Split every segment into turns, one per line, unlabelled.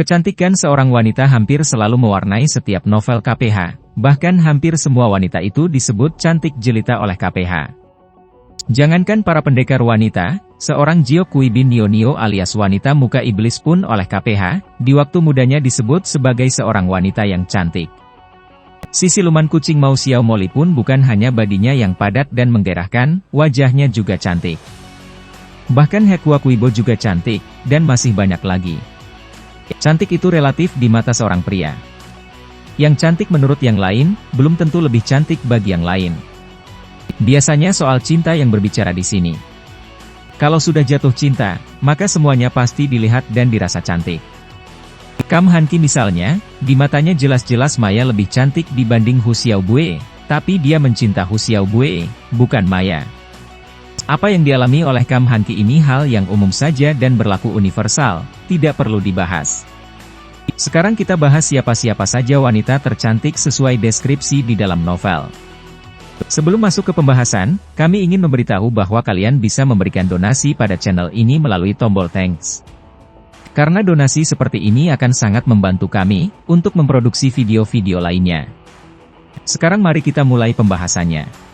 Kecantikan seorang wanita hampir selalu mewarnai setiap novel KPH, bahkan hampir semua wanita itu disebut cantik jelita oleh KPH. Jangankan para pendekar wanita, seorang Jio Kui Bin Nio alias wanita muka iblis pun oleh KPH, di waktu mudanya disebut sebagai seorang wanita yang cantik. Si siluman kucing Mau Xiao Moli pun bukan hanya badinya yang padat dan menggerahkan, wajahnya juga cantik. Bahkan He Kua Kuibo juga cantik, dan masih banyak lagi. Cantik itu relatif di mata seorang pria. Yang cantik menurut yang lain, belum tentu lebih cantik bagi yang lain. Biasanya soal cinta yang berbicara di sini. Kalau sudah jatuh cinta, maka semuanya pasti dilihat dan dirasa cantik. Kam Han Ki misalnya, di matanya jelas-jelas Maya lebih cantik dibanding Hu Xiaobue, tapi dia mencinta Hu Xiaobue, bukan Maya. Apa yang dialami oleh Kam Han Ki ini hal yang umum saja dan berlaku universal, tidak perlu dibahas. Sekarang kita bahas siapa-siapa saja wanita tercantik sesuai deskripsi di dalam novel. Sebelum masuk ke pembahasan, kami ingin memberitahu bahwa kalian bisa memberikan donasi pada channel ini melalui tombol thanks. Karena donasi seperti ini akan sangat membantu kami untuk memproduksi video-video lainnya. Sekarang mari kita mulai pembahasannya.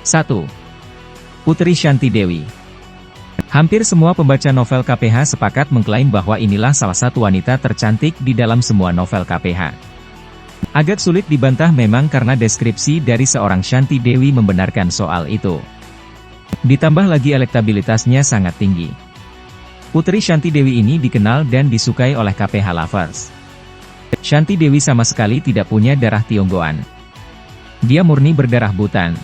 Satu. Putri Shanti Dewi. Hampir semua pembaca novel KPH sepakat mengklaim bahwa inilah salah satu wanita tercantik di dalam semua novel KPH. Agak sulit dibantah memang karena deskripsi dari seorang Shanti Dewi membenarkan soal itu. Ditambah lagi elektabilitasnya sangat tinggi. Putri Shanti Dewi ini dikenal dan disukai oleh KPH lovers. Shanti Dewi sama sekali tidak punya darah Tionggoan. Dia murni berdarah Butan.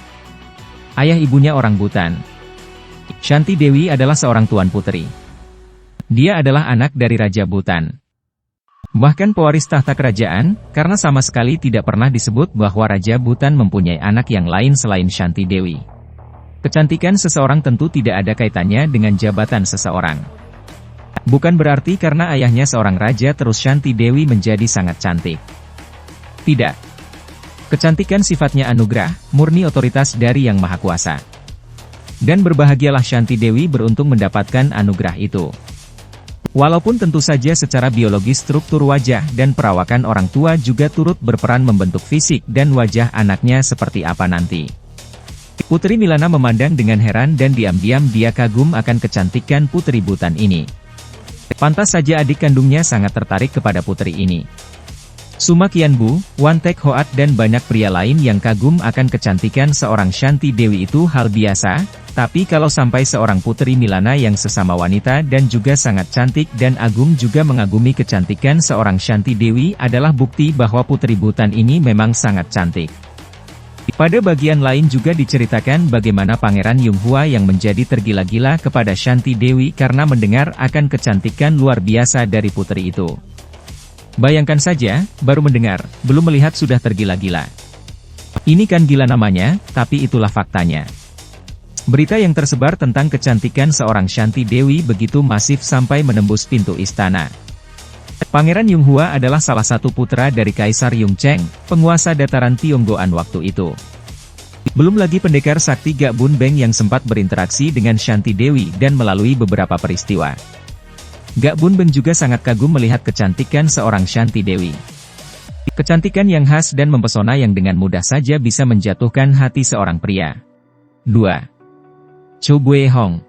Ayah ibunya orang Butan. Shanti Dewi adalah seorang tuan putri. Dia adalah anak dari Raja Butan. Bahkan pewaris tahta kerajaan, karena sama sekali tidak pernah disebut bahwa Raja Butan mempunyai anak yang lain selain Shanti Dewi. Kecantikan seseorang tentu tidak ada kaitannya dengan jabatan seseorang. Bukan berarti karena ayahnya seorang raja terus Shanti Dewi menjadi sangat cantik. Tidak. Kecantikan sifatnya anugerah, murni otoritas dari Yang Maha Kuasa. Dan berbahagialah Shanti Dewi beruntung mendapatkan anugerah itu. Walaupun tentu saja secara biologis struktur wajah dan perawakan orang tua juga turut berperan membentuk fisik dan wajah anaknya seperti apa nanti. Putri Milana memandang dengan heran dan diam-diam dia kagum akan kecantikan Putri Butan ini. Pantas saja adik kandungnya sangat tertarik kepada putri ini. Suma Qianbu, Wan Tek Hoat dan banyak pria lain yang kagum akan kecantikan seorang Shanti Dewi itu hal biasa, tapi kalau sampai seorang Putri Milana yang sesama wanita dan juga sangat cantik dan agung juga mengagumi kecantikan seorang Shanti Dewi adalah bukti bahwa Putri Butan ini memang sangat cantik. Pada bagian lain juga diceritakan bagaimana Pangeran Yunghua yang menjadi tergila-gila kepada Shanti Dewi karena mendengar akan kecantikan luar biasa dari putri itu. Bayangkan saja, baru mendengar, belum melihat sudah tergila-gila. Ini kan gila namanya, tapi itulah faktanya. Berita yang tersebar tentang kecantikan seorang Shanti Dewi begitu masif sampai menembus pintu istana. Pangeran Yunghua adalah salah satu putra dari Kaisar Yongzheng, penguasa dataran Tionggoan waktu itu. Belum lagi pendekar sakti Gak Bun Beng yang sempat berinteraksi dengan Shanti Dewi dan melalui beberapa peristiwa. Gak Bun Beng juga sangat kagum melihat kecantikan seorang Shanti Dewi. Kecantikan yang khas dan mempesona yang dengan mudah saja bisa menjatuhkan hati seorang pria. 2. Chu Buehong.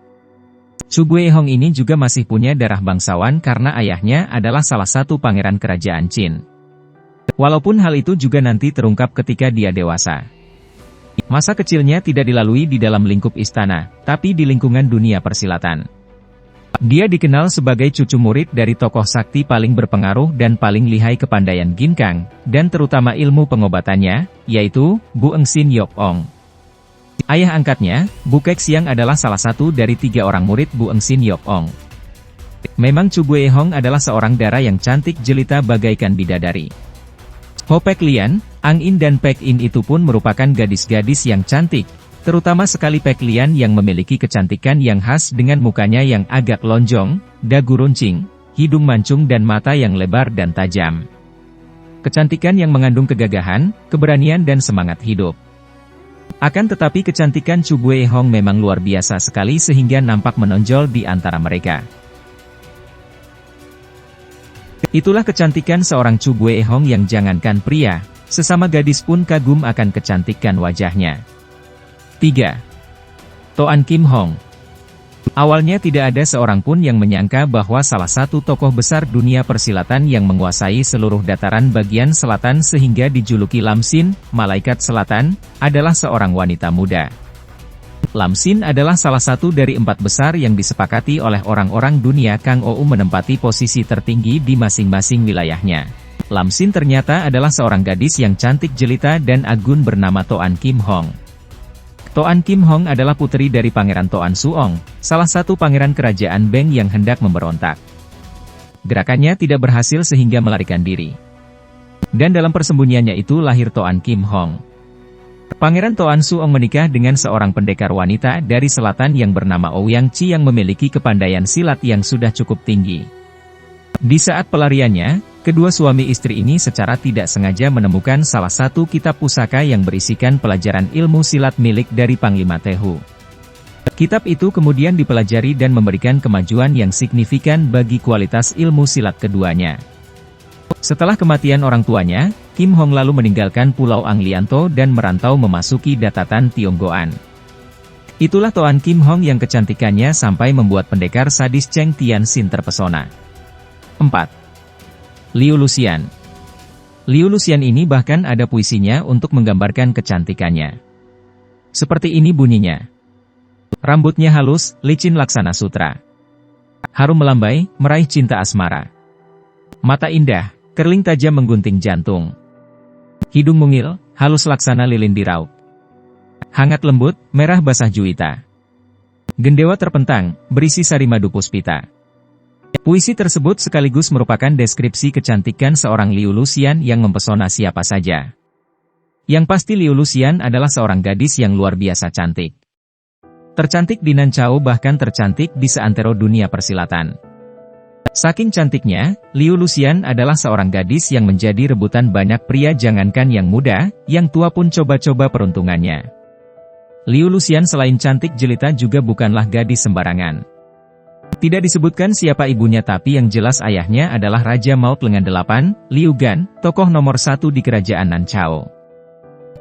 Chu Buehong ini juga masih punya darah bangsawan karena ayahnya adalah salah satu pangeran kerajaan Qin. Walaupun hal itu juga nanti terungkap ketika dia dewasa. Masa kecilnya tidak dilalui di dalam lingkup istana, tapi di lingkungan dunia persilatan. Dia dikenal sebagai cucu murid dari tokoh sakti paling berpengaruh dan paling lihai kepandaian ginkang, dan terutama ilmu pengobatannya, yaitu Bu Engsin Yok Ong. Ayah angkatnya, Bu Kek Siang adalah salah satu dari 3 orang murid Bu Engsin Yok Ong. Memang Chu Buehong adalah seorang dara yang cantik jelita bagaikan bidadari. Ho Pek Lian, Ang In dan Pek In itu pun merupakan gadis-gadis yang cantik, terutama sekali Pek Lian yang memiliki kecantikan yang khas dengan mukanya yang agak lonjong, dagu runcing, hidung mancung dan mata yang lebar dan tajam. Kecantikan yang mengandung kegagahan, keberanian dan semangat hidup. Akan tetapi kecantikan Chu Buehong memang luar biasa sekali sehingga nampak menonjol di antara mereka. Itulah kecantikan seorang Chu Buehong yang jangankan pria, sesama gadis pun kagum akan kecantikan wajahnya. 3. Toan Kim Hong. Awalnya tidak ada seorang pun yang menyangka bahwa salah satu tokoh besar dunia persilatan yang menguasai seluruh dataran bagian selatan sehingga dijuluki Lam Sin, Malaikat Selatan, adalah seorang wanita muda. Lam Sin adalah salah satu dari 4 besar yang disepakati oleh orang-orang dunia Kang Ou menempati posisi tertinggi di masing-masing wilayahnya. Lam Sin ternyata adalah seorang gadis yang cantik jelita dan agun bernama Toan Kim Hong. Toan Kim Hong adalah putri dari Pangeran Toan Suong, salah satu pangeran kerajaan Beng yang hendak memberontak. Gerakannya tidak berhasil sehingga melarikan diri. Dan dalam persembunyiannya itu lahir Toan Kim Hong. Pangeran Toan Suong menikah dengan seorang pendekar wanita dari selatan yang bernama Ouyang Chi yang memiliki kepandaian silat yang sudah cukup tinggi. Di saat pelariannya, kedua suami istri ini secara tidak sengaja menemukan salah satu kitab pusaka yang berisikan pelajaran ilmu silat milik dari Panglima Tehu. Kitab itu kemudian dipelajari dan memberikan kemajuan yang signifikan bagi kualitas ilmu silat keduanya. Setelah kematian orang tuanya, Kim Hong lalu meninggalkan Pulau Anglianto dan merantau memasuki Datatan Tionggoan. Itulah Toan Kim Hong yang kecantikannya sampai membuat pendekar sadis Cheng Tianxin terpesona. 4. Liu Luxian. Liu Luxian ini bahkan ada puisinya untuk menggambarkan kecantikannya. Seperti ini bunyinya. Rambutnya halus, licin laksana sutra. Harum melambai, meraih cinta asmara. Mata indah, kerling tajam menggunting jantung. Hidung mungil, halus laksana lilin di raut. Hangat lembut, merah basah juwita. Gendewa terpentang, berisi sari madu puspita. Puisi tersebut sekaligus merupakan deskripsi kecantikan seorang Liu Luxian yang mempesona siapa saja. Yang pasti Liu Luxian adalah seorang gadis yang luar biasa cantik. Tercantik di Nanchao bahkan tercantik di seantero dunia persilatan. Saking cantiknya, Liu Luxian adalah seorang gadis yang menjadi rebutan banyak pria jangankan yang muda, yang tua pun coba-coba peruntungannya. Liu Luxian selain cantik jelita juga bukanlah gadis sembarangan. Tidak disebutkan siapa ibunya tapi yang jelas ayahnya adalah Raja Maut Lengan 8, Liu Gan, tokoh nomor 1 di kerajaan Nanchao.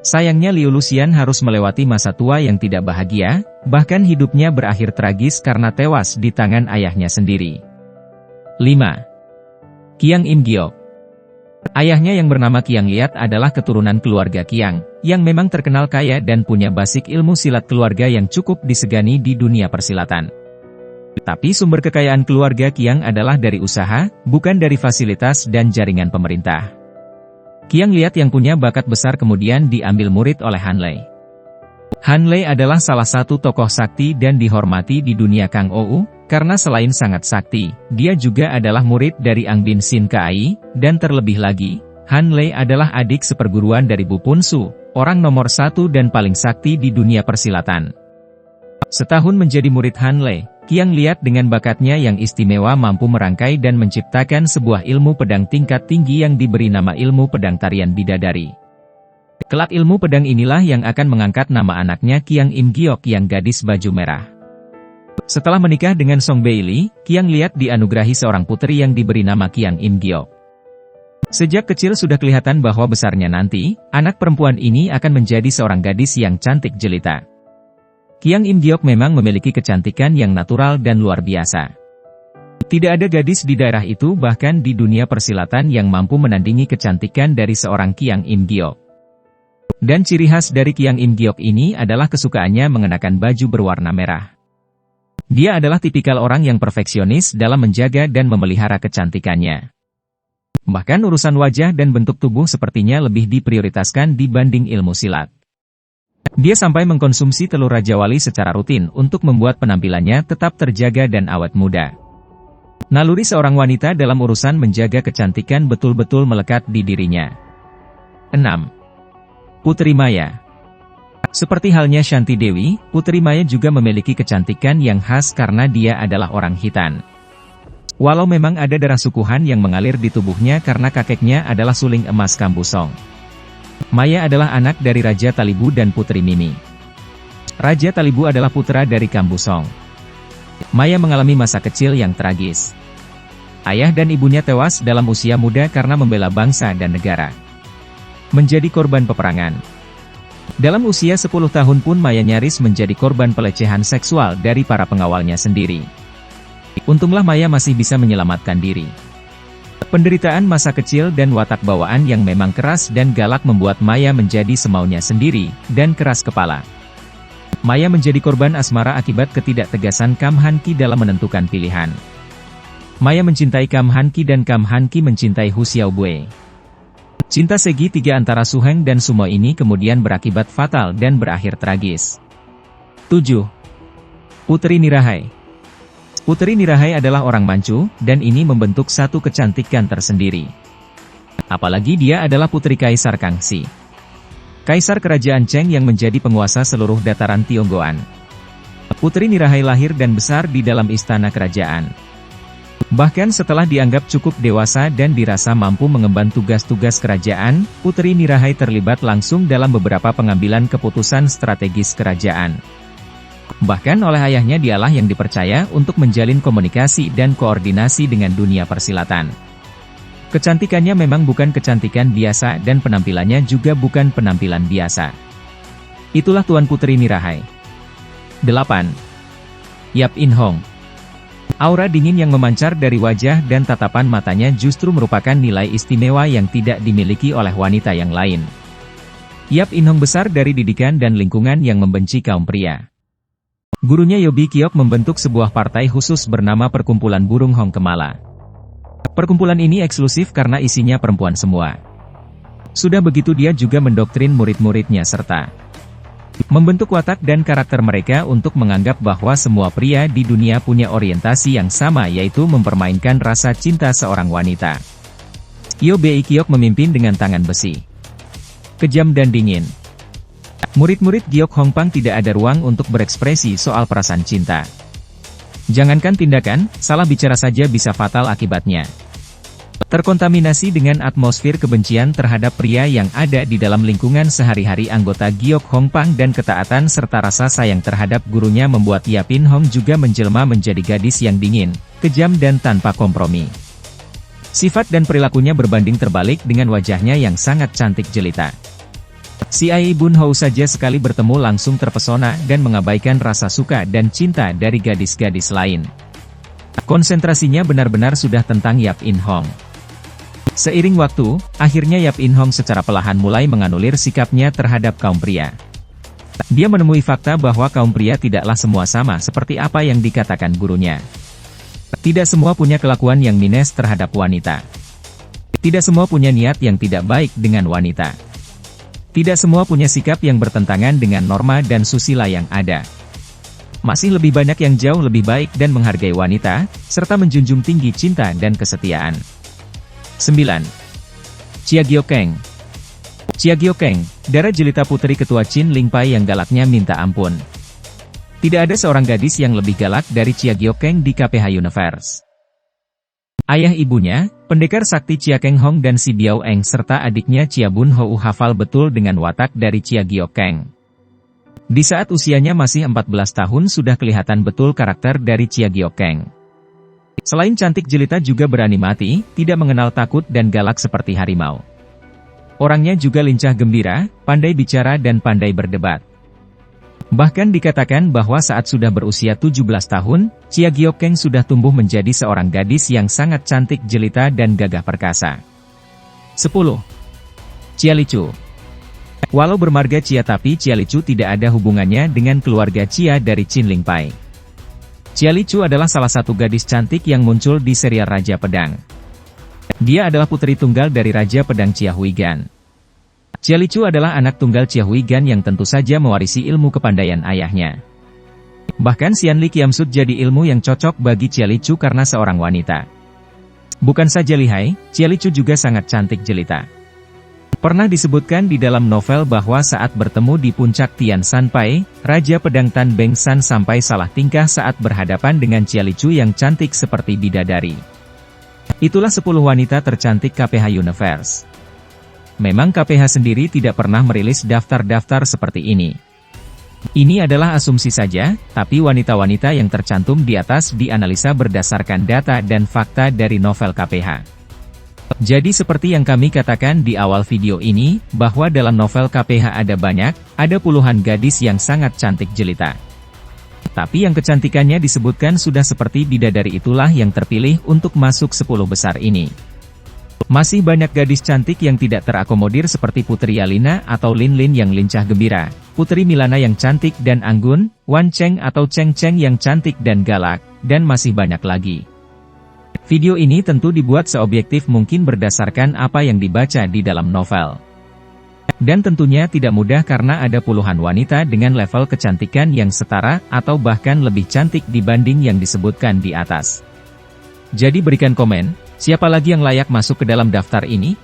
Sayangnya Liu Luxian harus melewati masa tua yang tidak bahagia, bahkan hidupnya berakhir tragis karena tewas di tangan ayahnya sendiri. 5. Qiang Im Giok. Ayahnya yang bernama Qiang Liat adalah keturunan keluarga Qiang, yang memang terkenal kaya dan punya basic ilmu silat keluarga yang cukup disegani di dunia persilatan. Tapi sumber kekayaan keluarga Qiang adalah dari usaha, bukan dari fasilitas dan jaringan pemerintah. Qiang Liat yang punya bakat besar kemudian diambil murid oleh Han Lei. Han Lei adalah salah satu tokoh sakti dan dihormati di dunia Kang Ou, karena selain sangat sakti, dia juga adalah murid dari Ang Bin Sin Kai, dan terlebih lagi, Han Lei adalah adik seperguruan dari Bu Pun Su, orang nomor 1 dan paling sakti di dunia persilatan. Setahun menjadi murid Han Lei, Qiang Liat dengan bakatnya yang istimewa mampu merangkai dan menciptakan sebuah ilmu pedang tingkat tinggi yang diberi nama ilmu pedang tarian bidadari. Kelak ilmu pedang inilah yang akan mengangkat nama anaknya Qiang Im Giok yang gadis baju merah. Setelah menikah dengan Song Beili, Qiang Liat dianugerahi seorang putri yang diberi nama Qiang Im Giok. Sejak kecil sudah kelihatan bahwa besarnya nanti, anak perempuan ini akan menjadi seorang gadis yang cantik jelita. Qiang Im Giok memang memiliki kecantikan yang natural dan luar biasa. Tidak ada gadis di daerah itu bahkan di dunia persilatan yang mampu menandingi kecantikan dari seorang Qiang Im Giok. Dan ciri khas dari Qiang Im Giok ini adalah kesukaannya mengenakan baju berwarna merah. Dia adalah tipikal orang yang perfeksionis dalam menjaga dan memelihara kecantikannya. Bahkan urusan wajah dan bentuk tubuh sepertinya lebih diprioritaskan dibanding ilmu silat. Dia sampai mengkonsumsi telur Raja Wali secara rutin untuk membuat penampilannya tetap terjaga dan awet muda. Naluri seorang wanita dalam urusan menjaga kecantikan betul-betul melekat di dirinya. 6. Putri Maya. Seperti halnya Shanti Dewi, Putri Maya juga memiliki kecantikan yang khas karena dia adalah orang Hitan. Walau memang ada darah suku Han yang mengalir di tubuhnya karena kakeknya adalah suling emas Kambusong. Maya adalah anak dari Raja Talibu dan Putri Mimi. Raja Talibu adalah putra dari Kambusong. Maya mengalami masa kecil yang tragis. Ayah dan ibunya tewas dalam usia muda karena membela bangsa dan negara. Menjadi korban peperangan. Dalam usia 10 tahun pun Maya nyaris menjadi korban pelecehan seksual dari para pengawalnya sendiri. Untunglah Maya masih bisa menyelamatkan diri. Penderitaan masa kecil dan watak bawaan yang memang keras dan galak membuat Maya menjadi semaunya sendiri, dan keras kepala. Maya menjadi korban asmara akibat ketidaktegasan Kam Han Ki dalam menentukan pilihan. Maya mencintai Kam Han Ki dan Kam Han Ki mencintai Hu Xiaobue. Cinta segitiga antara Su Heng dan Sumo ini kemudian berakibat fatal dan berakhir tragis. 7. Putri Nirahai. Putri Nirahai adalah orang Manchu, dan ini membentuk satu kecantikan tersendiri. Apalagi dia adalah putri Kaisar Kangxi. Kaisar Kerajaan Cheng yang menjadi penguasa seluruh dataran Tionggoan. Putri Nirahai lahir dan besar di dalam istana kerajaan. Bahkan setelah dianggap cukup dewasa dan dirasa mampu mengemban tugas-tugas kerajaan, Putri Nirahai terlibat langsung dalam beberapa pengambilan keputusan strategis kerajaan. Bahkan oleh ayahnya dialah yang dipercaya untuk menjalin komunikasi dan koordinasi dengan dunia persilatan. Kecantikannya memang bukan kecantikan biasa dan penampilannya juga bukan penampilan biasa. Itulah Tuan Putri Nirahai. 8. Yap In Hong. Aura dingin yang memancar dari wajah dan tatapan matanya justru merupakan nilai istimewa yang tidak dimiliki oleh wanita yang lain. Yap In Hong besar dari didikan dan lingkungan yang membenci kaum pria. Gurunya Yobi Kiok membentuk sebuah partai khusus bernama Perkumpulan Burung Hong Kemala. Perkumpulan ini eksklusif karena isinya perempuan semua. Sudah begitu dia juga mendoktrin murid-muridnya serta membentuk watak dan karakter mereka untuk menganggap bahwa semua pria di dunia punya orientasi yang sama, yaitu mempermainkan rasa cinta seorang wanita. Yobi Kiok memimpin dengan tangan besi, kejam dan dingin. Murid-murid Giok Hongpang tidak ada ruang untuk berekspresi soal perasaan cinta. Jangankan tindakan, salah bicara saja bisa fatal akibatnya. Terkontaminasi dengan atmosfer kebencian terhadap pria yang ada di dalam lingkungan sehari-hari anggota Giok Hongpang dan ketaatan serta rasa sayang terhadap gurunya membuat Yap In Hong juga menjelma menjadi gadis yang dingin, kejam dan tanpa kompromi. Sifat dan perilakunya berbanding terbalik dengan wajahnya yang sangat cantik jelita. Si Ai Bun Hou saja sekali bertemu langsung terpesona dan mengabaikan rasa suka dan cinta dari gadis-gadis lain. Konsentrasinya benar-benar sudah tentang Yap In Hong. Seiring waktu, akhirnya Yap In Hong secara perlahan mulai menganulir sikapnya terhadap kaum pria. Dia menemui fakta bahwa kaum pria tidaklah semua sama seperti apa yang dikatakan gurunya. Tidak semua punya kelakuan yang minus terhadap wanita. Tidak semua punya niat yang tidak baik dengan wanita. Tidak semua punya sikap yang bertentangan dengan norma dan susila yang ada. Masih lebih banyak yang jauh lebih baik dan menghargai wanita, serta menjunjung tinggi cinta dan kesetiaan. 9. Chia Giokeng. Chia Giokeng, darah jelita putri ketua Qin Lingpai yang galaknya minta ampun. Tidak ada seorang gadis yang lebih galak dari Chia Giokeng di KPH Universe. Ayah ibunya, pendekar sakti Chia Keng Hong dan si Biao Eng serta adiknya Chia Bun Hou hafal betul dengan watak dari Chia Giokeng. Di saat usianya masih 14 tahun sudah kelihatan betul karakter dari Chia Giokeng. Selain cantik jelita juga berani mati, tidak mengenal takut dan galak seperti harimau. Orangnya juga lincah gembira, pandai bicara dan pandai berdebat. Bahkan dikatakan bahwa saat sudah berusia 17 tahun, Chia Giokeng sudah tumbuh menjadi seorang gadis yang sangat cantik jelita dan gagah perkasa. 10. Chia Licu. Walau bermarga Chia tapi Chia Licu tidak ada hubungannya dengan keluarga Chia dari Qin Lingpai. Chia Licu adalah salah satu gadis cantik yang muncul di serial Raja Pedang. Dia adalah putri tunggal dari Raja Pedang Chia Huigan. Chia Licu adalah anak tunggal Chia Huigan yang tentu saja mewarisi ilmu kepandaian ayahnya. Bahkan Xian Li Kiamsut jadi ilmu yang cocok bagi Chia Licu karena seorang wanita. Bukan saja lihai, Chia Licu juga sangat cantik jelita. Pernah disebutkan di dalam novel bahwa saat bertemu di puncak Tian Shan Pai, Raja Pedang Tan Beng San sampai salah tingkah saat berhadapan dengan Cialicu yang cantik seperti bidadari. Itulah 10 wanita tercantik KPH Universe. Memang KPH sendiri tidak pernah merilis daftar-daftar seperti ini. Ini adalah asumsi saja, tapi wanita-wanita yang tercantum di atas dianalisa berdasarkan data dan fakta dari novel KPH. Jadi seperti yang kami katakan di awal video ini, bahwa dalam novel KPH ada puluhan gadis yang sangat cantik jelita. Tapi yang kecantikannya disebutkan sudah seperti bidadari itulah yang terpilih untuk masuk 10 besar ini. Masih banyak gadis cantik yang tidak terakomodir seperti Putri Yalina atau Lin Lin yang lincah gembira, Putri Milana yang cantik dan anggun, Wan Cheng atau Cheng Cheng yang cantik dan galak, dan masih banyak lagi. Video ini tentu dibuat seobjektif mungkin berdasarkan apa yang dibaca di dalam novel. Dan tentunya tidak mudah karena ada puluhan wanita dengan level kecantikan yang setara atau bahkan lebih cantik dibanding yang disebutkan di atas. Jadi berikan komen, siapa lagi yang layak masuk ke dalam daftar ini?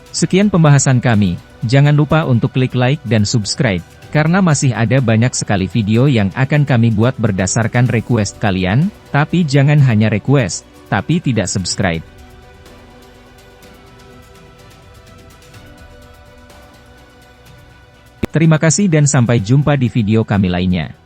Sekian pembahasan kami, jangan lupa untuk klik like dan subscribe, karena masih ada banyak sekali video yang akan kami buat berdasarkan request kalian, tapi jangan hanya request, tapi tidak subscribe. Terima kasih dan sampai jumpa di video kami lainnya.